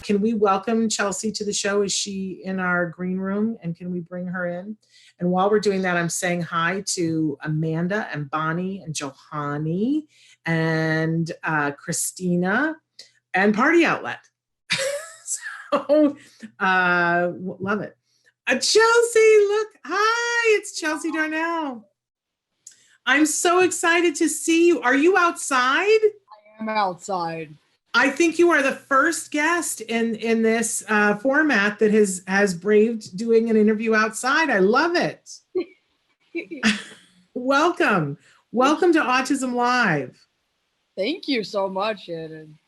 can we welcome Chelsea to the show? Is she in our green room? And can we bring her in? And while we're doing that, I'm saying hi to Amanda and Bonnie and Johanny and Christina and Party Outlet. So love it. Chelsea, look, hi, it's Chelsea Darnell. I'm so excited to see you. Are you outside? I am outside. I think you are the first guest in this format that has braved doing an interview outside. I love it. Welcome to Autism Live. Thank you so much, Shannon.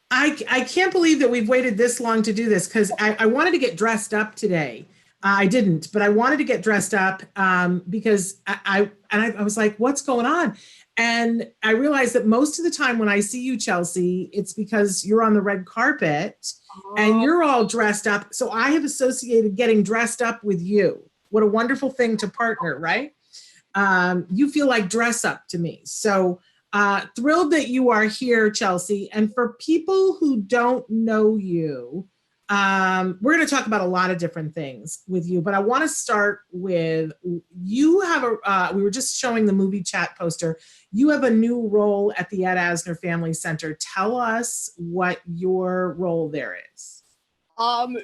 I can't believe that we've waited this long to do this because I wanted to get dressed up today. I didn't, but I wanted to get dressed up because I was like, what's going on? And I realized that most of the time when I see you, Chelsea, it's because you're on the red carpet and you're all dressed up. So I have associated getting dressed up with you. What a wonderful thing to partner, right? You feel like dress up to me. So thrilled that you are here, Chelsea. And for people who don't know you, we're going to talk about a lot of different things with you, but I want to start with you have we were just showing the movie chat poster. You have a new role at the Ed Asner Family Center. Tell us what your role there is.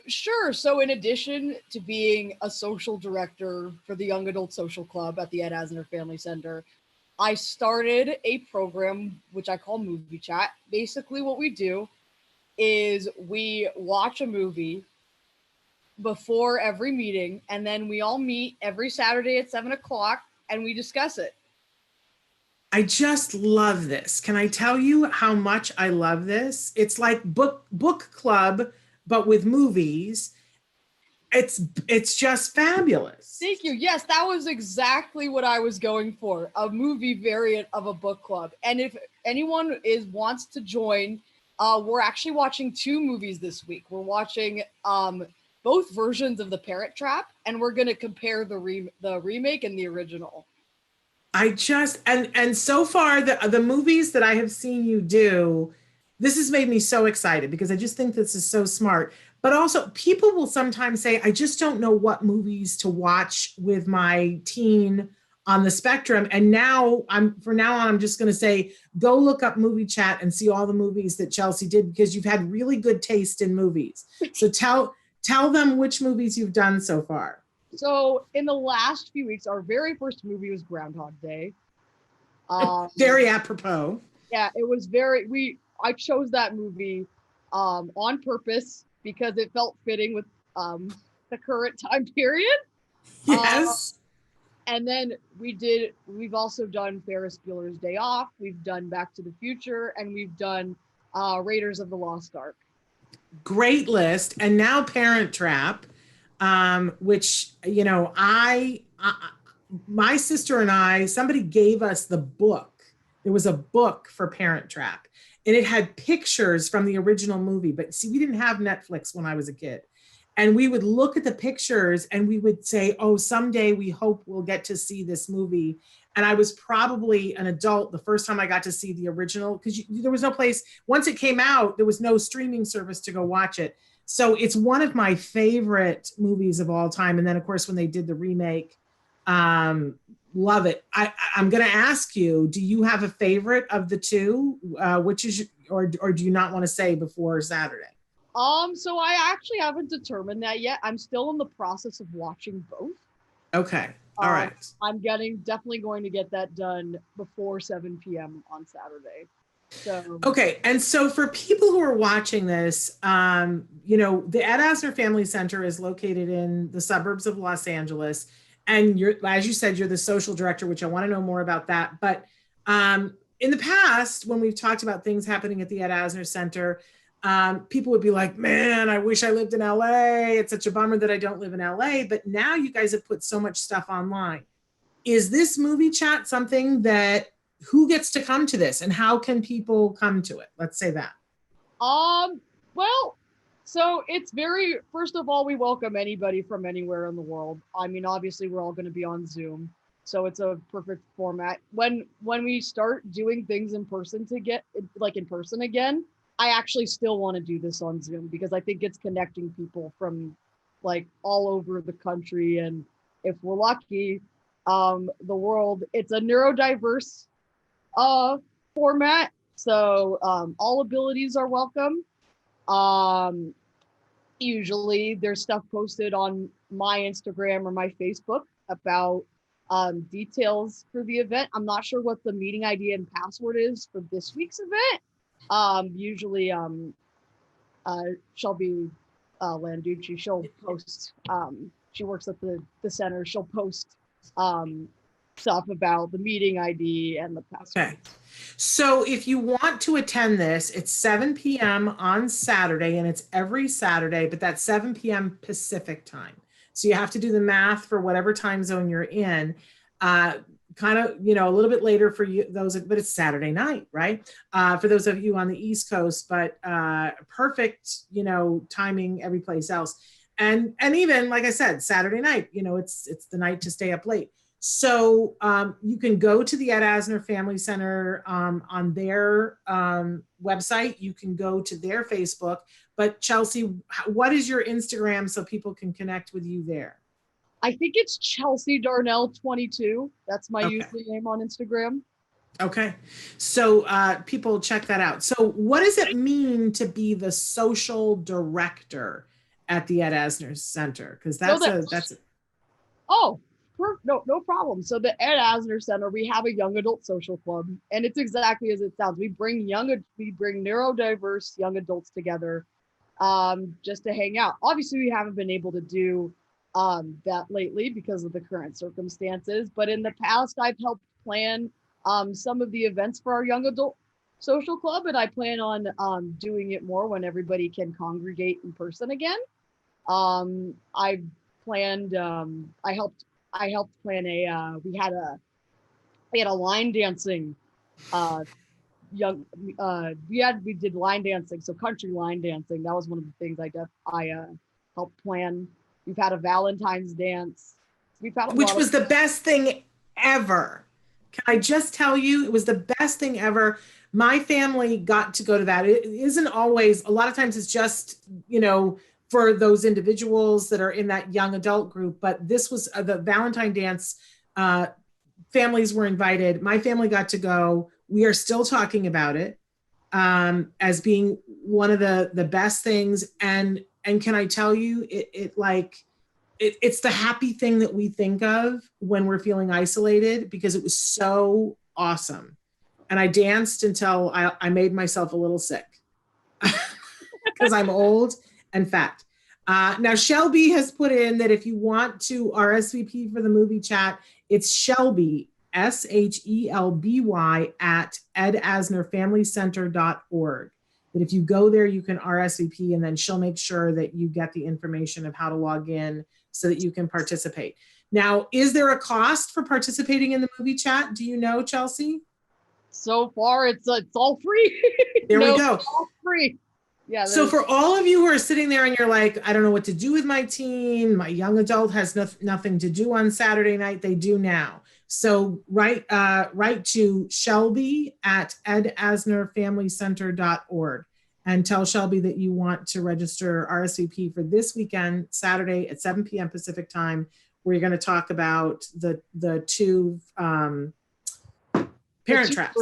Sure. So in addition to being a social director for the Young Adult Social Club at the Ed Asner Family Center, I started a program which I call Movie Chat. Basically what we do is we watch a movie before every meeting, and then we all meet every Saturday at 7:00 and we discuss it. I just love this. Can I tell you how much I love this? It's like book club, but with movies. It's just fabulous. Thank you. Yes, that was exactly what I was going for, a movie variant of a book club. And if anyone wants to join, we're actually watching 2 movies this week. We're watching both versions of The Parent Trap, and we're going to compare the remake and the original. And so far the movies that I have seen you do, this has made me so excited because I just think this is so smart. But also people will sometimes say, I just don't know what movies to watch with my teen on the spectrum. And now I'm just going to say, go look up Movie Chat and see all the movies that Chelsea did because you've had really good taste in movies. So tell them which movies you've done so far. So in the last few weeks, our very first movie was Groundhog Day. Very apropos. Yeah, it was I chose that movie on purpose because it felt fitting with the current time period. Yes. And then we've also done Ferris Bueller's Day Off, we've done Back to the Future, and we've done Raiders of the Lost Ark. Great list. And now Parent Trap, which, my sister and I, somebody gave us the book. There was a book for Parent Trap and it had pictures from the original movie. But see, we didn't have Netflix when I was a kid. And we would look at the pictures and we would say, oh, someday we hope we'll get to see this movie. And I was probably an adult the first time I got to see the original because there was no place. Once it came out, there was no streaming service to go watch it. So it's one of my favorite movies of all time. And then, of course, when they did the remake, love it. I'm going to ask you, do you have a favorite of the two? Which is, or do you not want to say before Saturday? So I actually haven't determined that yet. I'm still in the process of watching both. Okay. All right. I'm definitely going to get that done before 7 p.m. on Saturday. So okay. And so for people who are watching this, the Ed Asner Family Center is located in the suburbs of Los Angeles. And as you said, you're the social director, which I want to know more about that. But in the past, when we've talked about things happening at the Ed Asner Center, people would be like, man, I wish I lived in LA. It's such a bummer that I don't live in LA. But now you guys have put so much stuff online. Is this Movie Chat something that, who gets to come to this and how can people come to it? Let's say that. Well, so it's first of all, we welcome anybody from anywhere in the world. I mean, obviously we're all going to be on Zoom. So it's a perfect format. When we start doing things in person again, I actually still want to do this on Zoom because I think it's connecting people from like all over the country. And if we're lucky, the world, it's a neurodiverse format. So all abilities are welcome. Usually there's stuff posted on my Instagram or my Facebook about details for the event. I'm not sure what the meeting ID and password is for this week's event. Usually Shelby Landucci, she'll post, she works at the center, she'll post stuff about the meeting ID and the password. Okay. So if you want to attend this, it's 7 p.m. on Saturday, and it's every Saturday, but that's 7 p.m. Pacific time. So you have to do the math for whatever time zone you're in. Kind of, a little bit later for you, but it's Saturday night, right? For those of you on the East Coast, but perfect, timing every place else. And even, like I said, Saturday night, it's the night to stay up late. So you can go to the Ed Asner Family Center on their website. You can go to their Facebook. But Chelsea, what is your Instagram so people can connect with you there? I think it's Chelsea Darnell 22. That's my username on Instagram. Okay. So people check that out. So what does it mean to be the social director at the Ed Asner Center? Because no problem. So the Ed Asner Center, we have a young adult social club, and it's exactly as it sounds. We bring neurodiverse young adults together just to hang out. Obviously, we haven't been able to do that lately because of the current circumstances, but in the past, I've helped plan some of the events for our young adult social club, and I plan on doing it more when everybody can congregate in person again. I planned, I helped plan we had a line dancing, we did line dancing. So country line dancing, that was one of the things I helped plan. We've had a Valentine's dance. Which was the best thing ever. Can I just tell you, it was the best thing ever. My family got to go to that. It isn't always, a lot of times it's just, for those individuals that are in that young adult group. But this was the Valentine dance. Families were invited. My family got to go. We are still talking about it as being one of the best things. And can I tell you, it's the happy thing that we think of when we're feeling isolated, because it was so awesome. And I danced until I made myself a little sick because I'm old and fat. Now, Shelby has put in that if you want to RSVP for the movie chat, it's Shelby, SHELBY at edasnerfamilycenter.org. That if you go there, you can RSVP, and then she'll make sure that you get the information of how to log in so that you can participate. Now, is there a cost for participating in the movie chat? Do you know, Chelsea? So far, it's all free. There we go. It's all free. Yeah. So for all of you who are sitting there and you're like, I don't know what to do with my teen, my young adult has nothing to do on Saturday night, they do now. So write to Shelby at edasnerfamilycenter.org and tell Shelby that you want to register RSVP for this weekend, Saturday at 7 p.m. Pacific time, where you're going to talk about the two parent traps.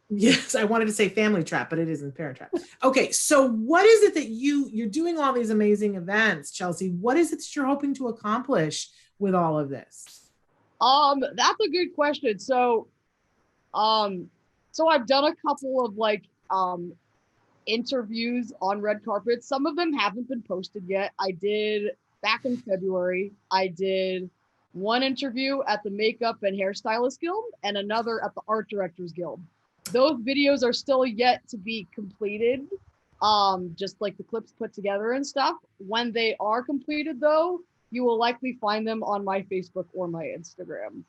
Yes, I wanted to say family trap, but it isn't Parent Trap. Okay, so what is it that you're doing all these amazing events, Chelsea? What is it that you're hoping to accomplish with all of this? That's a good question. So I've done a couple of interviews on red carpet. Some of them haven't been posted yet. I did back in February. I did one interview at the Makeup and Hairstylist Guild and another at the Art Directors Guild. Those videos are still yet to be completed, just like the clips put together and stuff. When they are completed, though, you will likely find them on my Facebook or my Instagram.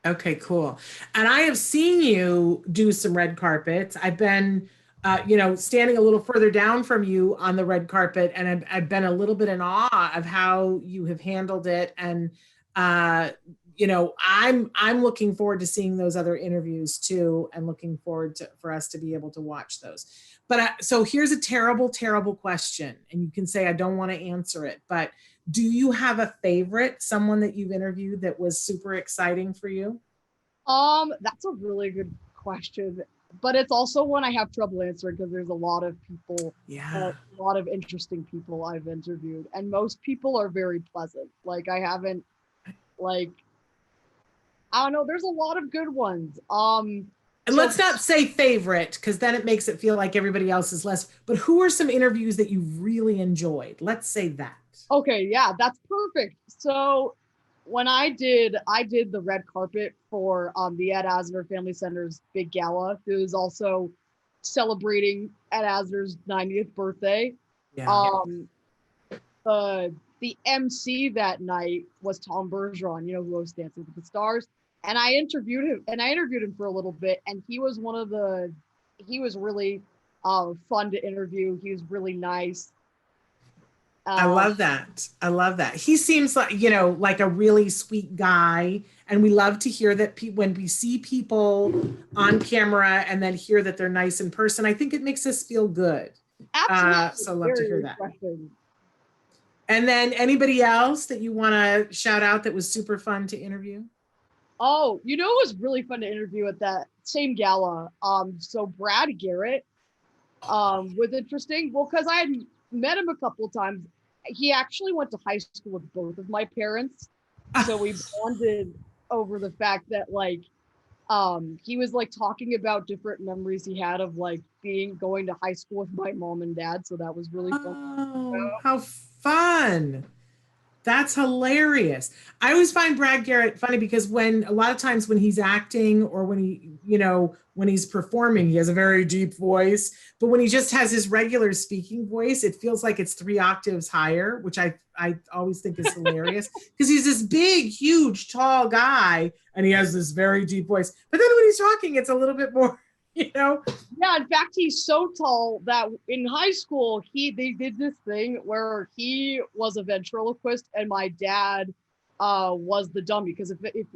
Okay, cool. And I have seen you do some red carpets. I've been, standing a little further down from you on the red carpet, and I've been a little bit in awe of how you have handled it. And, I'm looking forward to seeing those other interviews too, and looking forward for us to be able to watch those. But so here's a terrible, terrible question, and you can say I don't want to answer it, but do you have a favorite, someone that you've interviewed that was super exciting for you? That's a really good question, but it's also one I have trouble answering because there's a lot of people, Yeah. a lot of interesting people I've interviewed, and most people are very pleasant. Like I haven't, like, I don't know, there's a lot of good ones. And So let's not say favorite, because then it makes it feel like everybody else is less. But who are some interviews that you really enjoyed? Let's say that. okay, yeah, that's perfect. So when I did the red carpet for the Ed Asner Family Center's big gala. It was also celebrating Ed Asner's 90th birthday. Yeah. Um, the MC that night was Tom Bergeron, who hosts Dancing with the Stars. And I interviewed him for a little bit, and he was really fun to interview. He was really nice. I Um, love that. I love that. He seems like, like a really sweet guy. And we love to hear that when we see people on camera and then hear that they're nice in person, I think it makes us feel good. Absolutely, So I love to very hear that. refreshing. And then anybody else that you want to shout out that was super fun to interview? Oh, it was really fun to interview at that same gala. So Brad Garrett was interesting. Well, because I had met him a couple of times. He actually went to high school with both of my parents. So we bonded over the fact that he was like talking about different memories he had of like going to high school with my mom and dad. So that was really fun. Oh, how fun. That's hilarious. I always find Brad Garrett funny because a lot of times when he's acting or when he's performing, he has a very deep voice. But when he just has his regular speaking voice, it feels like it's 3 octaves higher, which I always think is hilarious because he's this big, huge, tall guy and he has this very deep voice. But then when he's talking, it's a little bit more, Yeah, in fact, he's so tall that in high school they did this thing where he was a ventriloquist and my dad was the dummy. Because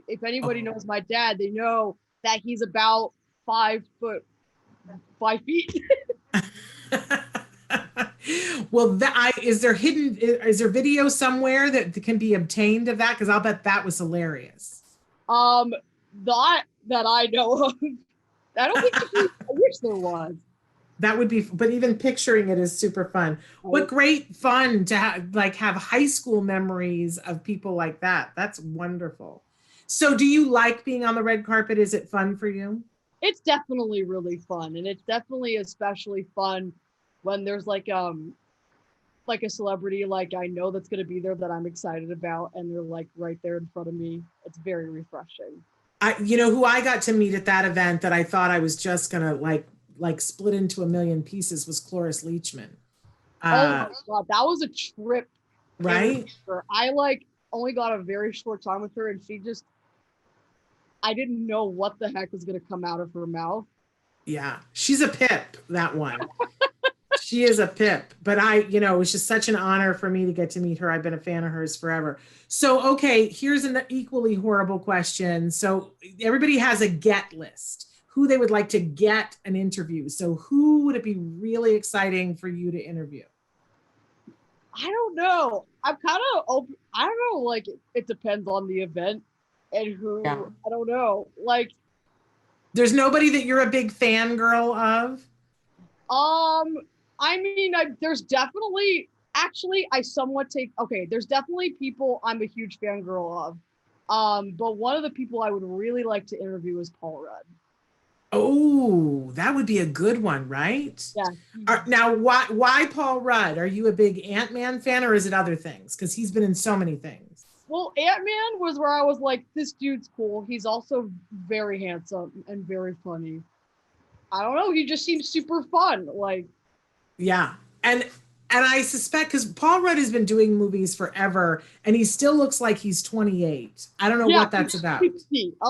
if anybody knows my dad, they know that he's about 5 feet. Well, is there video somewhere that can be obtained of that? Because I'll bet that was hilarious. Not that I know of. I don't think I wish there was. That would be, but even picturing it is super fun. What great fun to have high school memories of people like that. That's wonderful. So do you like being on the red carpet? Is it fun for you? It's definitely really fun, and it's definitely especially fun when there's like a celebrity like I know that's going to be there that I'm excited about, and they're like right there in front of me. It's very refreshing. Who I got to meet at that event that I thought I was just gonna like split into a million pieces was Cloris Leachman. Oh my God, that was a trip. Right? I only got a very short time with her, and I didn't know what the heck was gonna come out of her mouth. Yeah, she's a pip, that one. She is a pip, but it was just such an honor for me to get to meet her. I've been a fan of hers forever. So, okay, here's an equally horrible question. So everybody has a get list, who they would like to get an interview. So who would it be really exciting for you to interview? I don't know. I'm kind of open. I don't know. Like it depends on the event and who. Yeah. I don't know. There's nobody that you're a big fangirl of? I mean, there's definitely, actually, I somewhat okay, there's definitely people I'm a huge fangirl of. But one of the people I would really like to interview is Paul Rudd. Oh, that would be a good one, right? Yeah. Now, why Paul Rudd? Are you a big Ant-Man fan or is it other things? Because he's been in so many things. Well, Ant-Man was where I was like, this dude's cool. He's also very handsome and very funny. I don't know. He just seems super fun. Yeah. And I suspect because Paul Rudd has been doing movies forever and he still looks like he's 28. I don't know what that's about. 60. I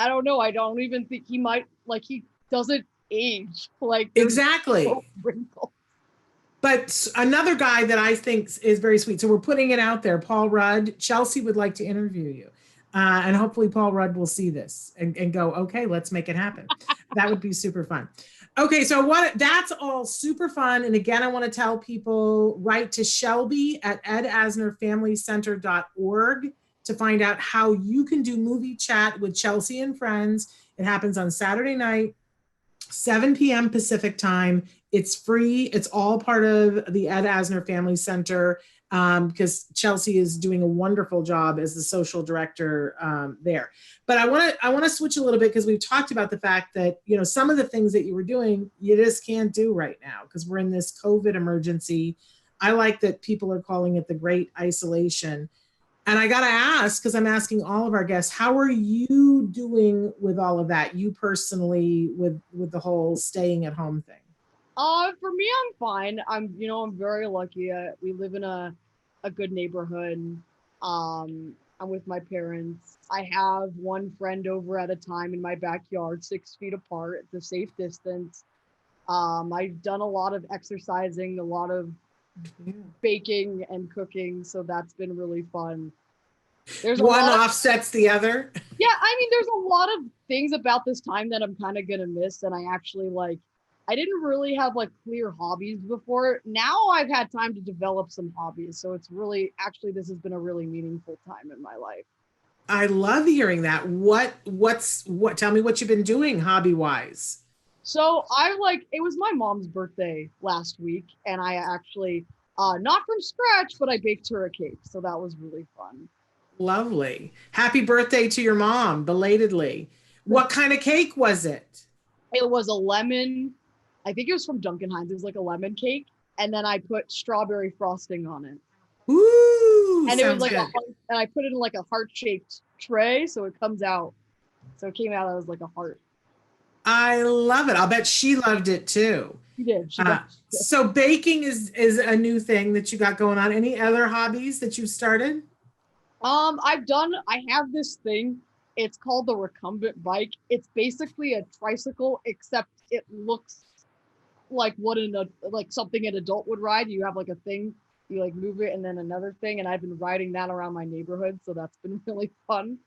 don't know. I don't even think he doesn't age. Exactly. Wrinkles. But another guy that I think is very sweet. So we're putting it out there. Paul Rudd. Chelsea would like to interview you. And hopefully Paul Rudd will see this and go, okay, let's make it happen. That would be super fun. Okay, so that's all super fun. And again, I want to tell people, write to Shelby at edasnerfamilycenter.org to find out how you can do movie chat with Chelsea and friends. It happens on Saturday night, 7 p.m. Pacific time. It's free. It's all part of the Ed Asner Family Center because Chelsea is doing a wonderful job as the social director there. But I want to switch a little bit because we've talked about the fact that, you know, some of the things that you were doing, you just can't do right now because we're in this COVID emergency. I like that people are calling it the Great Isolation. And I got to ask, because I'm asking all of our guests, how are you doing with all of that? You personally, with the whole staying at home thing? For me, I'm fine. I'm very lucky. We live in a good neighborhood. I'm with my parents. I have one friend over at a time in my backyard, 6 feet apart. It's a safe distance. I've done a lot of exercising, a lot of baking and cooking, so that's been really fun. There's one offsets the other. Yeah, I mean, there's a lot of things about this time that I'm kind of gonna miss, and I actually I didn't really have clear hobbies before. Now I've had time to develop some hobbies, so it's really this has been a really meaningful time in my life. I love hearing that. Tell me what you've been doing hobby wise. So it was my mom's birthday last week, and I actually, not from scratch, but I baked her a cake. So that was really fun. Lovely. Happy birthday to your mom, belatedly. What kind of cake was it? It was a lemon, I think it was from Duncan Hines. It was like a lemon cake. And then I put strawberry frosting on it. Ooh, and it was good. And I put it in a heart-shaped tray. So it comes out. So it came out as a heart. I love it. I'll bet she loved it too. She did. So baking is a new thing that you got going on. Any other hobbies that you've started? I have this thing. It's called the recumbent bike. It's basically a tricycle, except it looks like something an adult would ride. You have a thing, you move it, and then another thing. And I've been riding that around my neighborhood, so that's been really fun.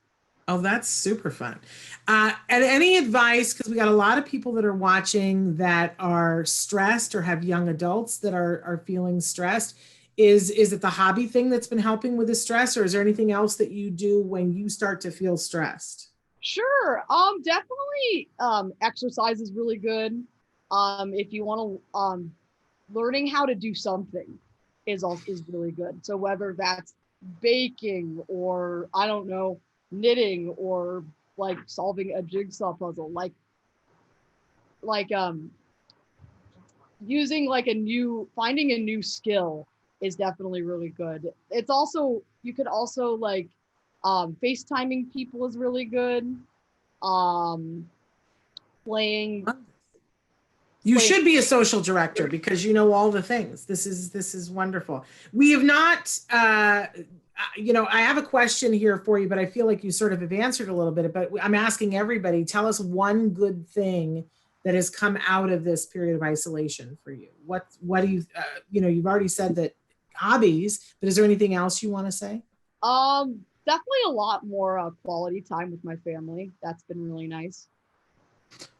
Oh, that's super fun. And any advice, because we got a lot of people that are watching that are stressed or have young adults that are feeling stressed. Is it the hobby thing that's been helping with the stress, or is there anything else that you do when you start to feel stressed? Sure. Definitely exercise is really good. If you want to learning how to do something is really good. So whether that's baking or I don't know, knitting or solving a jigsaw puzzle, using finding a new skill is definitely really good. It's also, you could also FaceTiming people is really good. You should be a social director because you know all the things. This is wonderful. We have not, I have a question here for you, but I feel like you sort of have answered a little bit, but I'm asking everybody, tell us one good thing that has come out of this period of isolation for you. What do you, you've already said that hobbies, but is there anything else you want to say? Definitely a lot more quality time with my family. That's been really nice.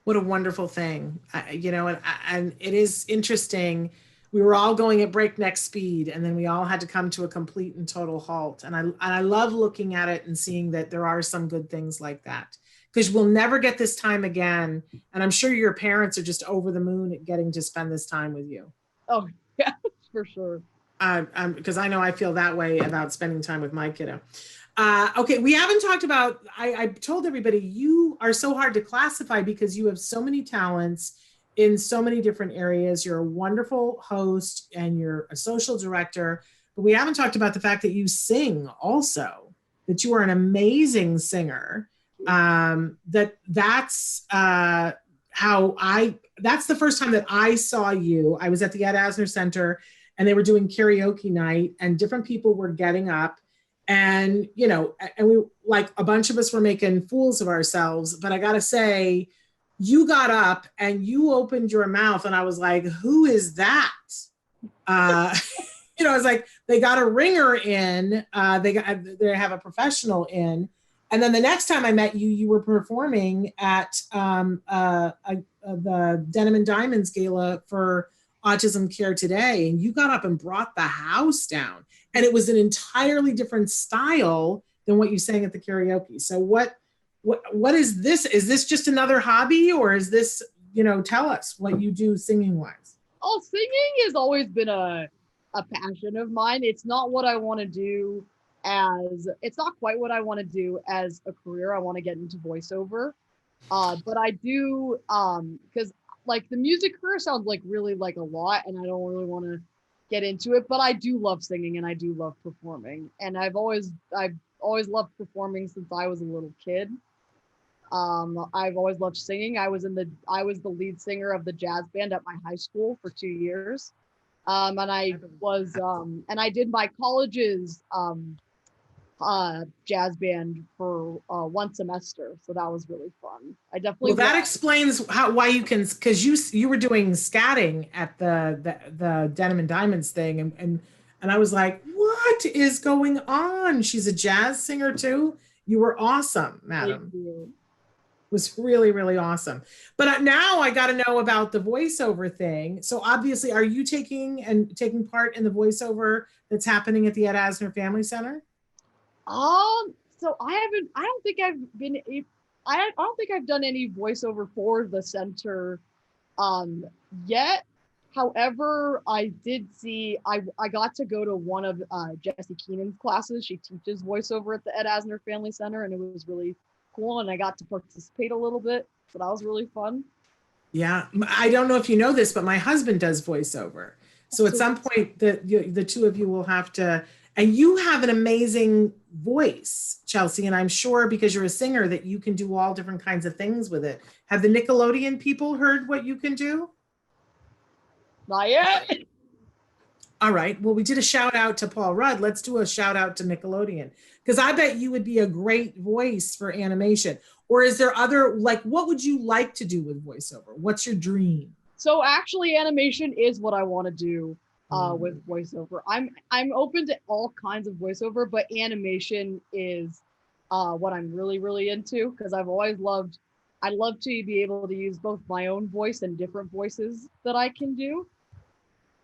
What a wonderful thing. And it is interesting. We were all going at breakneck speed, and then we all had to come to a complete and total halt. And I love looking at it and seeing that there are some good things like that, because we'll never get this time again. And I'm sure your parents are just over the moon at getting to spend this time with you. Oh, yeah, for sure. Because I know I feel that way about spending time with my kiddo. Okay, we haven't talked about, I told everybody you are so hard to classify because you have so many talents in so many different areas. You're a wonderful host and you're a social director, but we haven't talked about the fact that you sing also, that you are an amazing singer. That's the first time that I saw you. I was at the Ed Asner Center and they were doing karaoke night and different people were getting up and, and we, a bunch of us were making fools of ourselves, but I got to say, you got up and you opened your mouth and I was like, who is that? Uh, I was like, they got a ringer in, they have a professional in. And then the next time I met you, you were performing at the Denim and Diamonds Gala for Autism Care Today. And you got up and brought the house down. And it was an entirely different style than what you sang at the karaoke. So what is this? Is this just another hobby, or is this, tell us what you do singing wise? Oh, singing has always been a passion of mine. It's not what I want to do it's not quite what I want to do as a career. I want to get into voiceover. But I do, because like the music career sounds like really like a lot, and I don't really want to get into it, but I do love singing and I do love performing. And I've always loved performing since I was a little kid. I've always loved singing. I was the lead singer of the jazz band at my high school for 2 years. And I did my college's jazz band for 1 semester, so that was really fun. I definitely that explains why you can, because you were doing scatting at the Denim and Diamonds thing, and I was like, what is going on? She's a jazz singer too. You were awesome, madam. It was really, really awesome. But now I got to know about the voiceover thing. So obviously, are you taking part in the voiceover that's happening at the Ed Asner Family Center? So I don't think I've done any voiceover for the center yet. However, I did see, I got to go to one of Jessie Keenan's classes. She teaches voiceover at the Ed Asner Family Center, and it was really cool, and I got to participate a little bit, so that was really fun. Yeah, I don't know if you know this, but my husband does voiceover. So at some point, the two of you will have to, and you have an amazing voice, Chelsea, and I'm sure because you're a singer that you can do all different kinds of things with it. Have the Nickelodeon people heard what you can do? Not yet. All right. Well, we did a shout out to Paul Rudd. Let's do a shout out to Nickelodeon, because I bet you would be a great voice for animation. Or is there other, like, what would you like to do with voiceover? What's your dream? So actually, animation is what I want to do with voiceover. I'm open to all kinds of voiceover, but animation is what I'm really, really into, because I'd love to be able to use both my own voice and different voices that I can do.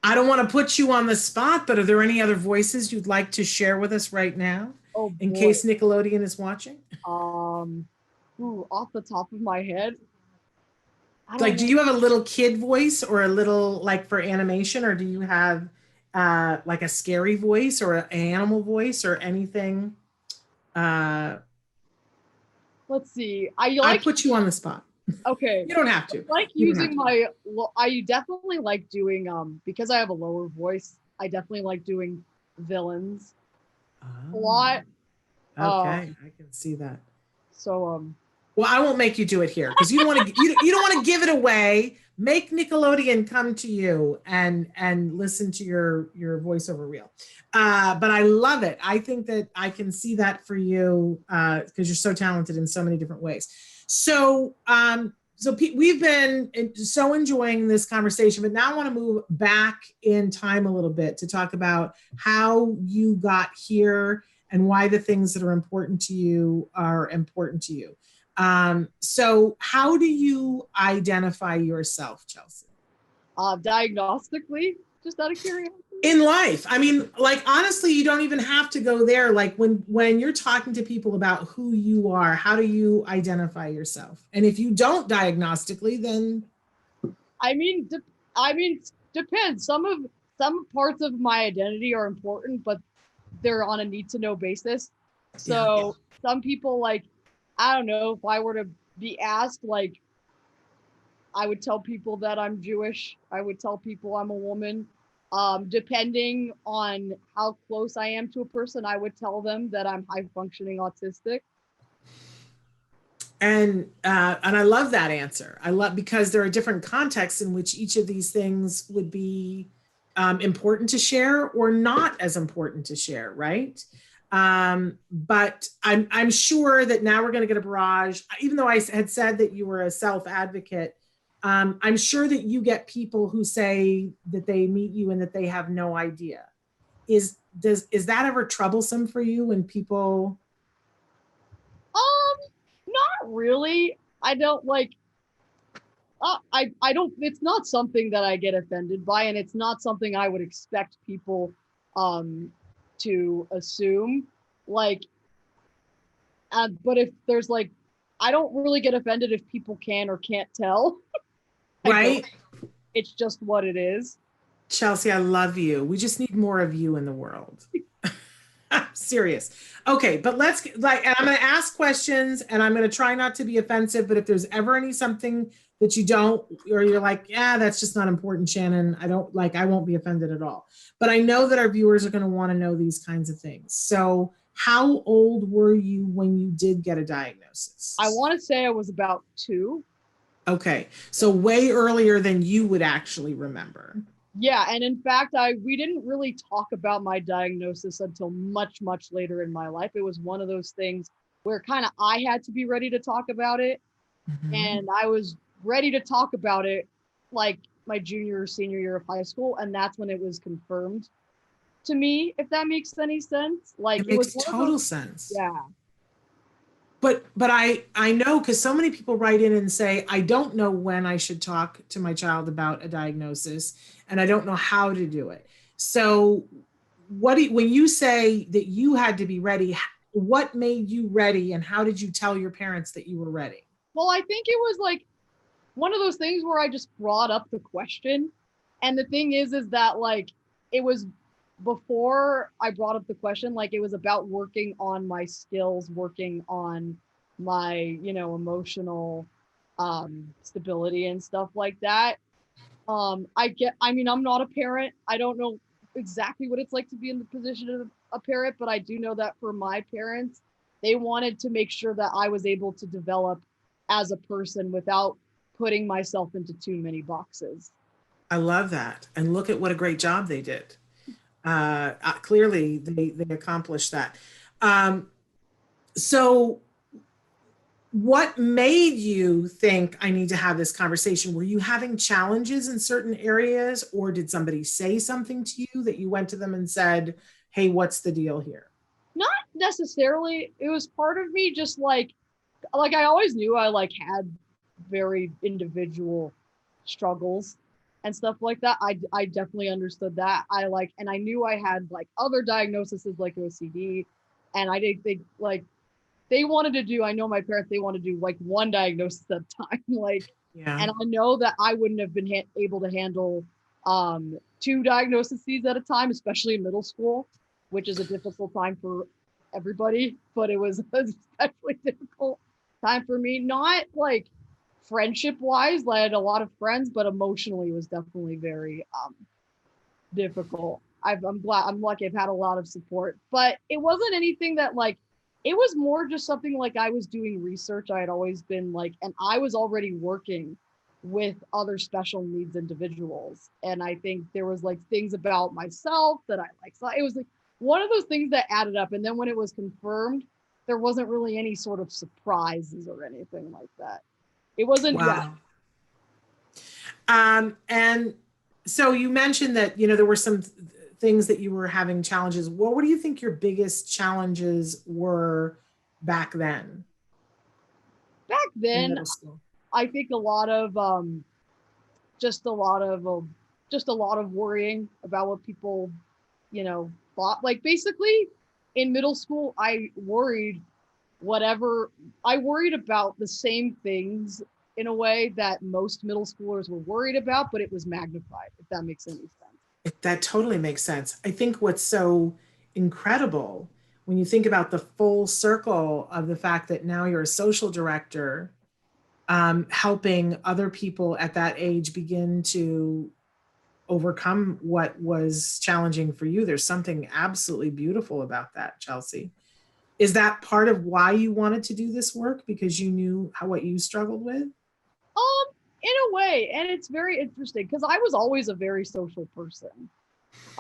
I don't want to put you on the spot, but are there any other voices you'd like to share with us right now? Oh, in case Nickelodeon is watching? Off the top of my head. Do you have a little kid voice, or a little, like, for animation, or do you have like a scary voice or an animal voice or anything? Let's see. I put you on the spot. Okay. You don't have to. I definitely like doing, because I have a lower voice, I definitely like doing villains a lot. Okay, I can see that. So, well, I won't make you do it here, because you don't want to. You don't want to give it away. Make Nickelodeon come to you and listen to your voiceover reel. But I love it. I think that I can see that for you, because you're so talented in so many different ways. So, we've been so enjoying this conversation, but now I want to move back in time a little bit to talk about how you got here and why the things that are important to you are important to you. So how do you identify yourself, Chelsea? Diagnostically, just out of curiosity. In life. I mean, like, honestly, you don't even have to go there. Like, when you're talking to people about who you are, how do you identify yourself? And if you don't diagnostically, then depends. Some parts of my identity are important, but they're on a need to know basis. So some people, like, I don't know, if I were to be asked, like, I would tell people that I'm Jewish. I would tell people I'm a woman. Depending on how close I am to a person, I would tell them that I'm high functioning autistic. And I love that answer. Because there are different contexts in which each of these things would be important to share or not as important to share, right? But I'm sure that now we're going to get a barrage. Even though I had said that you were a self-advocate, I'm sure that you get people who say that they meet you and that they have no idea. Is that ever troublesome for you when people? Not really. I don't like. I don't. It's not something that I get offended by, and it's not something I would expect people, to assume. Like, but if there's like, I don't really get offended if people can or can't tell. Right. It's just what it is. Chelsea, I love you. We just need more of you in the world. I'm serious. Okay, but let's like, and I'm going to ask questions and I'm going to try not to be offensive, but if there's ever any something that you don't, or you're like, yeah, that's just not important, Shannon, I don't like, I won't be offended at all. But I know that our viewers are going to want to know these kinds of things. So how old were you when you did get a diagnosis? I want to say I was about 2. Okay, so way earlier than you would actually remember. Yeah, and in fact, we didn't really talk about my diagnosis until much, much later in my life. It was one of those things where kind of I had to be ready to talk about it. Mhm. And I was ready to talk about it like my junior or senior year of high school. And that's when it was confirmed to me, if that makes any sense. Like It it was makes one of total those, sense. yeah. But I know, because so many people write in and say, I don't know when I should talk to my child about a diagnosis, and I don't know how to do it. So when you say that you had to be ready, what made you ready, and how did you tell your parents that you were ready? Well, I think it was like one of those things where I just brought up the question. And the thing is that like it was before I brought up the question, like it was about working on my skills, working on my, emotional stability and stuff like that. I mean, I'm not a parent. I don't know exactly what it's like to be in the position of a parent, but I do know that for my parents, they wanted to make sure that I was able to develop as a person without putting myself into too many boxes. I love that. And look at what a great job they did. Clearly, they accomplished that. Um, so what made you think I need to have this conversation? Were you having challenges in certain areas, or did somebody say something to you that you went to them and said, hey, what's the deal here? Not necessarily. It was part of me just like I always knew I like had very individual struggles and stuff like that. I definitely understood that. And I knew I had like other diagnoses like OCD, and I did think like they wanted to do, I know my parents, they want to do like one diagnosis at a time. Yeah. And I know that I wouldn't have been able to handle 2 diagnoses at a time, especially in middle school, which is a difficult time for everybody, but it was especially difficult time for me. Not like friendship wise, I had a lot of friends, but emotionally it was definitely very difficult. I'm lucky I've had a lot of support, but it wasn't anything that like, it was more just something like I was doing research. I had always been like, and I was already working with other special needs individuals. And I think there was like things about myself that I like. So it was like one of those things that added up. And then when it was confirmed, there wasn't really any sort of surprises or anything like that. It wasn't. Wow. And so you mentioned that, there were some things that you were having challenges. What do you think your biggest challenges were back then? Back In then, middle school? I think a lot of just a lot of worrying about what people, thought. Like basically, in middle school, I worried about the same things in a way that most middle schoolers were worried about, but it was magnified, if that makes any sense. That totally makes sense. I think what's so incredible when you think about the full circle of the fact that now you're a social director, helping other people at that age begin to overcome what was challenging for you. There's something absolutely beautiful about that, Chelsea. Is that part of why you wanted to do this work? Because you knew what you struggled with? In a way, and it's very interesting because I was always a very social person.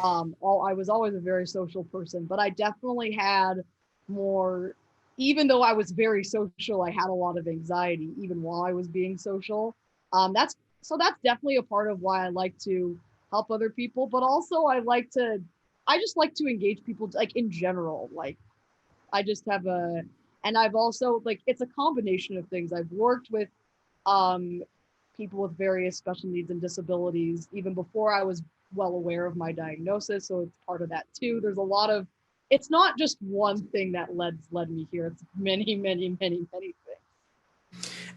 I was always a very social person, but I definitely had more, even though I was very social, I had a lot of anxiety even while I was being social. That's so that's definitely a part of why I like to help other people, but also I just like to engage people like in general. Like I just have and I've also like, it's a combination of things. I've worked with um, people with various special needs and disabilities even before I was well aware of my diagnosis. So it's part of that too. There's a lot of, it's not just one thing that led me here. It's many, many, many, many things.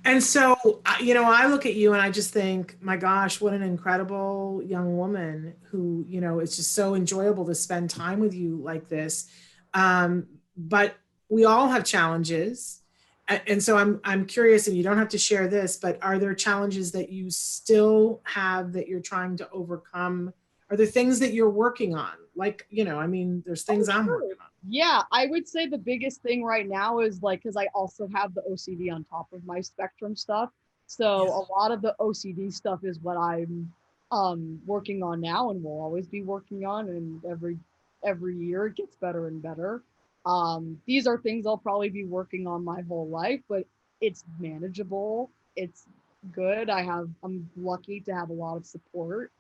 And so, I look at you and I just think, my gosh, what an incredible young woman who, it's just so enjoyable to spend time with you like this. But we all have challenges. And so I'm curious, and you don't have to share this, but are there challenges that you still have that you're trying to overcome? Are there things that you're working on? Like, there's things I'm Sure. working on. Yeah, I would say the biggest thing right now is like, because I also have the OCD on top of my spectrum stuff. So Yes. a lot of the OCD stuff is what I'm working on now and will always be working on. And every year it gets better and better. These are things I'll probably be working on my whole life, but it's manageable. It's good. I'm lucky to have a lot of support.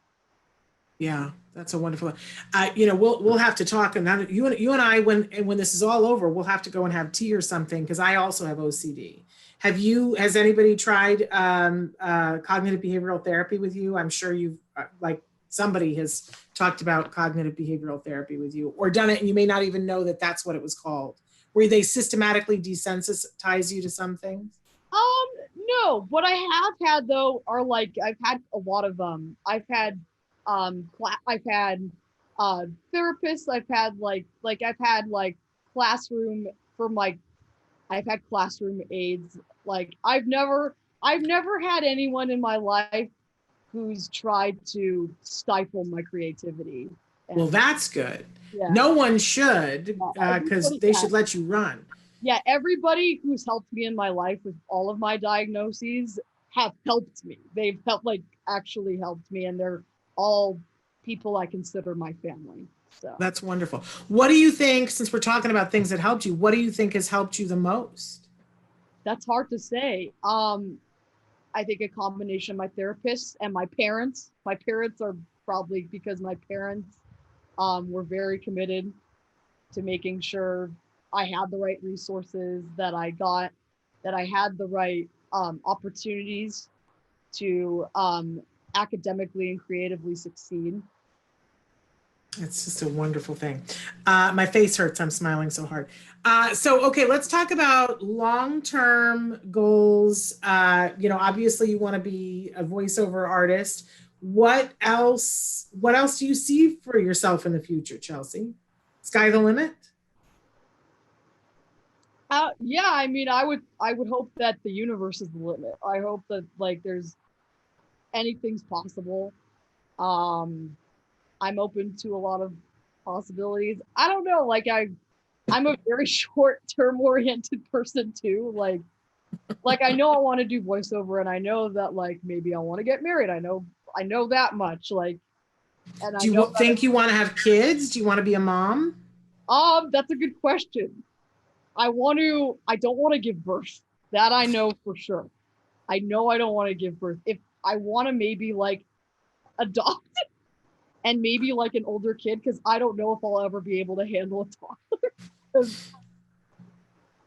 Yeah, that's a wonderful. We'll have to talk, and then you and I, when this is all over, we'll have to go and have tea or something because I also have OCD. Has anybody tried cognitive behavioral therapy with you? I'm sure you've like somebody has talked about cognitive behavioral therapy with you, or done it, and you may not even know that that's what it was called, where they systematically desensitize you to some things. No, what I have had though are like, I've had a lot of I've had therapists. I've had like classroom from like I've had classroom aides. Like I've never had anyone in my life who's tried to stifle my creativity. Well, And that's good. yeah, No one should, because everybody, they yeah, should let you run. yeah, everybody who's helped me in my life with all of my diagnoses have helped me. They've helped, like actually helped me, and they're all people I consider my family. So That's wonderful. What do you think, since we're talking about things that helped you, what do you think has helped you the most? that's hard to say. I think a combination of my therapist and my parents. My parents are probably, because my parents were very committed to making sure I had the right resources, that I had the right opportunities to academically and creatively succeed. It's just a wonderful thing. My face hurts. I'm smiling so hard. Okay, let's talk about long-term goals. Obviously you want to be a voiceover artist. What else do you see for yourself in the future, Chelsea? Sky the limit? Yeah, I mean, I would hope that the universe is the limit. I hope that like there's anything's possible. Um, I'm open to a lot of possibilities. I don't know, I'm a very short term oriented person too. Like I know I want to do voiceover, and I know that like maybe I want to get married. I know that much. Like, and I Do know you that think you want to have kids? Do you want to be a mom? that's a good question. I don't want to give birth. That I know for sure. I know I don't want to give birth. If I want to maybe like adopt and maybe like an older kid, because I don't know if I'll ever be able to handle a toddler.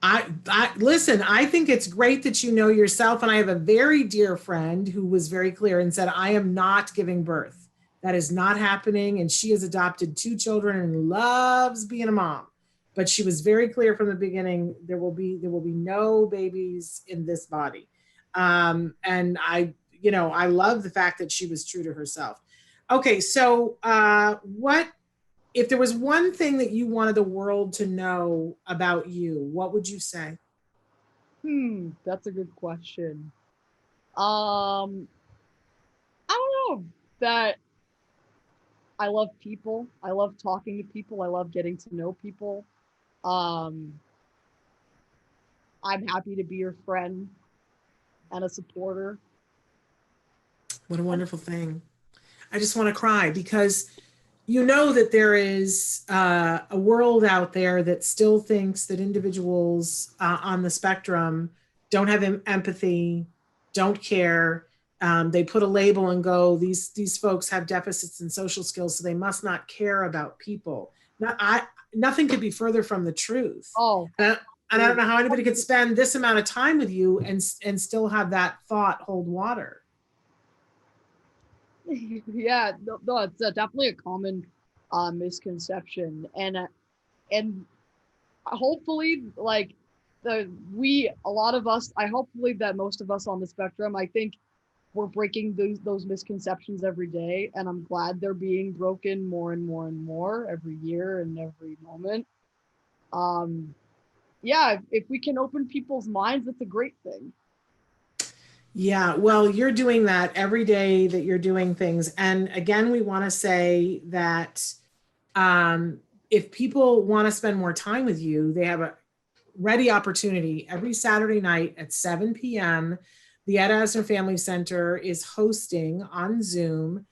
I listen, I think it's great that you know yourself. And I have a very dear friend who was very clear and said, I am not giving birth. That is not happening. And she has adopted two children and loves being a mom. But she was very clear from the beginning, there will be no babies in this body. And I love the fact that she was true to herself. Okay, so what if there was one thing that you wanted the world to know about you, what would you say? That's a good question. Um, I don't know, that I love people. I love talking to people. I love getting to know people. Um, I'm happy to be your friend and a supporter. What a wonderful thing. I just want to cry because you know that there is a world out there that still thinks that individuals on the spectrum don't have empathy, don't care, They put a label and go, these folks have deficits in social skills, so they must not care about people. Nothing could be further from the truth. Oh, And I don't know how anybody could spend this amount of time with you and still have that thought hold water. yeah, no, it's definitely a common misconception, and hopefully, like a lot of us, I hopefully that most of us on the spectrum, I think we're breaking those misconceptions every day, and I'm glad they're being broken more and more and more every year and every moment. Yeah, if we can open people's minds, that's a great thing. Yeah, well, you're doing that every day that you're doing things. And again, we want to say that if people want to spend more time with you, they have a ready opportunity every Saturday night at 7 p.m. The Ed Asner Family Center is hosting on Zoom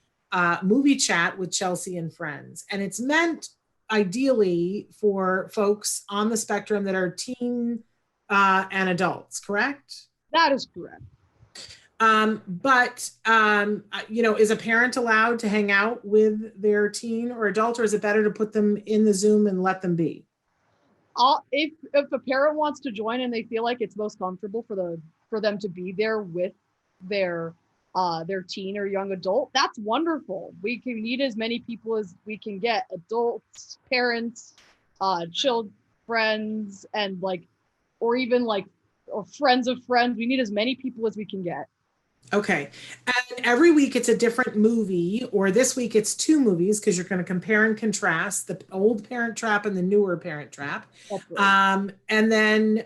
movie chat with Chelsea and friends. And it's meant ideally for folks on the spectrum that are teen and adults, correct? That is correct. But is a parent allowed to hang out with their teen or adult, or is it better to put them in the Zoom and let them be? If a parent wants to join and they feel like it's most comfortable for them to be there with their teen or young adult, that's wonderful. We can need as many people as we can get, adults, parents, children, friends, and or even or friends of friends. We need as many people as we can get. Okay. And every week it's a different movie, or this week it's two movies because you're going to compare and contrast the old Parent Trap and the newer Parent Trap. And then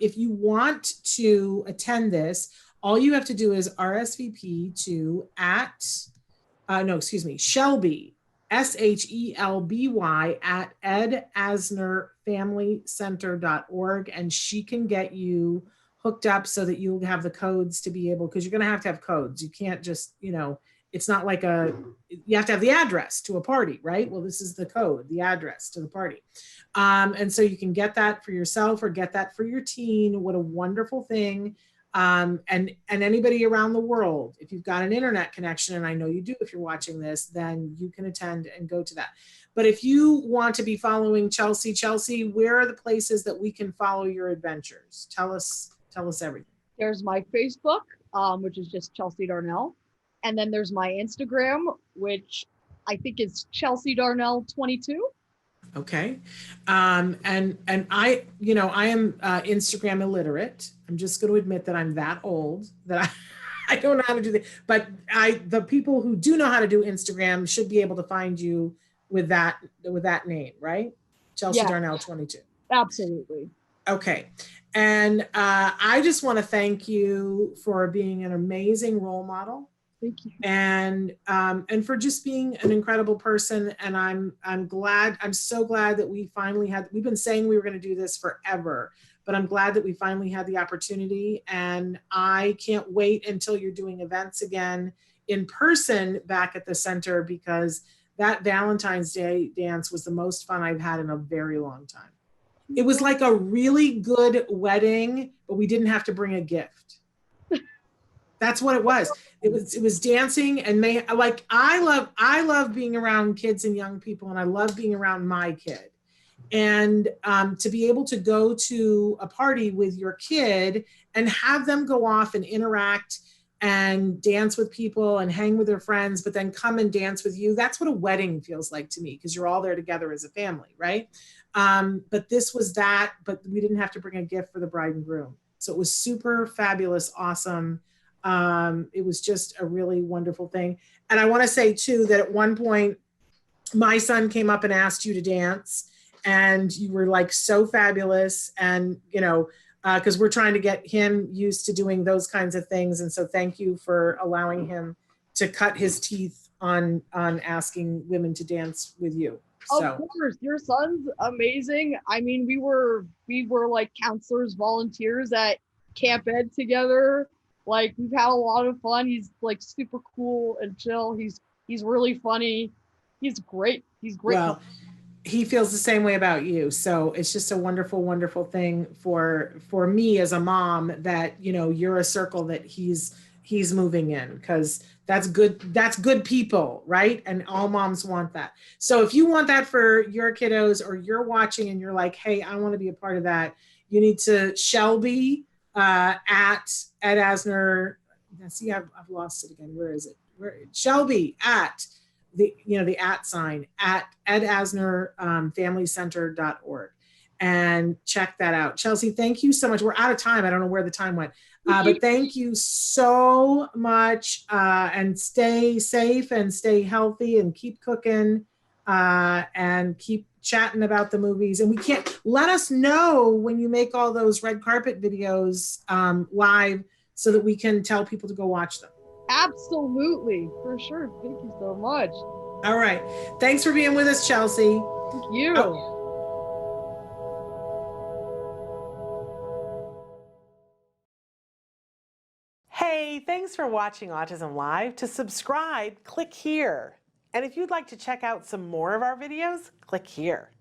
if you want to attend this, all you have to do is RSVP to Shelby, SHELBY at edasnerfamilycenter.org, and she can get you hooked up so that you'll have the codes to be able, because you're going to have codes. You can't just, it's not like you have to have the address to a party, right? Well, this is the code, the address to the party. And so you can get that for yourself or get that for your teen. What a wonderful thing. And anybody around the world, if you've got an internet connection, and I know you do if you're watching this, then you can attend and go to that. But if you want to be following Chelsea, where are the places that we can follow your adventures? Tell us everything. There's my Facebook, which is just Chelsea Darnell. And then there's my Instagram, which I think is Chelsea Darnell 22. Okay. And I am Instagram illiterate. I'm just going to admit that I'm that old that I don't know how to do that. But the people who do know how to do Instagram should be able to find you with that name, right? Chelsea Darnell 22. Absolutely. Okay. And I just want to thank you for being an amazing role model. Thank you. And for just being an incredible person. And I'm so glad that we've been saying we were going to do this forever, but I'm glad that we finally had the opportunity. And I can't wait until you're doing events again in person back at the center, because that Valentine's Day dance was the most fun I've had in a very long time. It was like a really good wedding, but we didn't have to bring a gift. That's what it was. It was dancing, and I love being around kids and young people, and I love being around my kid. And to be able to go to a party with your kid and have them go off and interact and dance with people and hang with their friends, but then come and dance with you. That's what a wedding feels like to me, because you're all there together as a family, right? But this was that, but we didn't have to bring a gift for the bride and groom. So it was super fabulous, awesome. It was just a really wonderful thing. And I want to say too, that at one point, my son came up and asked you to dance, and you were like so fabulous. And, because we're trying to get him used to doing those kinds of things. And so thank you for allowing him to cut his teeth on asking women to dance with you. So. Of course, your son's amazing. I mean, we were like counselors, volunteers at Camp Ed together. Like, we've had a lot of fun. He's like super cool and chill. He's really funny. He's great. He's great. Well, he feels the same way about you. So it's just a wonderful, wonderful thing for me as a mom that, you're a circle that he's he's moving in, because that's good people, right? And all moms want that. So if you want that for your kiddos, or you're watching and you're like, hey, I want to be a part of that, you need to Shelby at Ed Asner. See, I've lost it again. Where is it? Shelby at the at sign at edasnerfamilycenter.org, and check that out. Chelsea, thank you so much. We're out of time. I don't know where the time went. But thank you so much, and stay safe and stay healthy and keep cooking, and keep chatting about the movies. And let us know when you make all those red carpet videos live, so that we can tell people to go watch them. Absolutely, for sure. Thank you so much. All right. Thanks for being with us, Chelsea. Thank you. Oh. Hey, thanks for watching Autism Live. To subscribe, click here. And if you'd like to check out some more of our videos, click here.